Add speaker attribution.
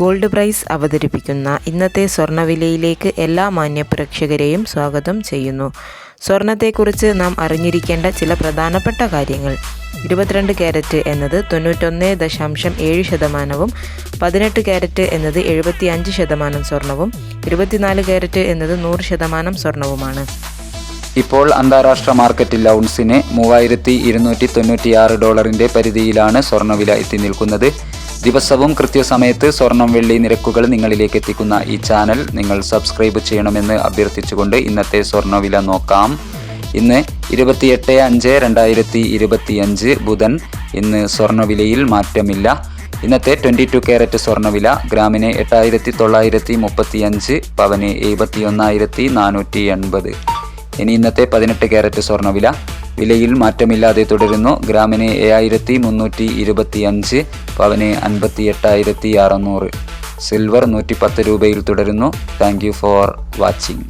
Speaker 1: Gold price അവതരിപ്പിക്കുന്ന ഇന്നത്തെ സ്വർണ്ണവിലയിലേക്ക് എല്ലാ മാന്യപ്രേക്ഷകരെയും സ്വാഗതം ചെയ്യുന്നു. സ്വർണത്തെക്കുറിച്ച് നാം അറിഞ്ഞിരിക്കേണ്ട ചില പ്രധാനപ്പെട്ട കാര്യങ്ങൾ. 22 ക്യാരറ്റ് എന്നത് 91.7%, 18 ക്യാരറ്റ് എന്നത് 75% സ്വർണവും, 24 ക്യാരറ്റ് എന്നത് 100% സ്വർണവുമാണ്.
Speaker 2: ഇപ്പോൾ അന്താരാഷ്ട്ര മാർക്കറ്റിൽ ഔൺസിന് $3296 പരിധിയിലാണ് സ്വർണ്ണവില എത്തി നിൽക്കുന്നത്. ദിവസവും കൃത്യസമയത്ത് സ്വർണം വെള്ളി നിരക്കുകൾ നിങ്ങളിലേക്ക് എത്തിക്കുന്ന ഈ ചാനൽ നിങ്ങൾ സബ്സ്ക്രൈബ് ചെയ്യണമെന്ന് അഭ്യർത്ഥിച്ചുകൊണ്ട് ഇന്നത്തെ സ്വർണ്ണവില നോക്കാം. ഇന്ന് 28/5/2025 ബുധൻ. ഇന്ന് സ്വർണ്ണവിലയിൽ മാറ്റമില്ല. ഇന്നത്തെ 22 ക്യാരറ്റ് സ്വർണ്ണവില ഗ്രാമിന് 8935, പവന് 71,480. ഇനി ഇന്നത്തെ 18 ക്യാരറ്റ് സ്വർണ്ണവില വിലയിൽ മാറ്റമില്ലാതെ തുടരുന്നു. ഗ്രാമിന് 7325, പവന് 58,600. സിൽവർ 110 രൂപയിൽ തുടരുന്നു. Thank you for watching.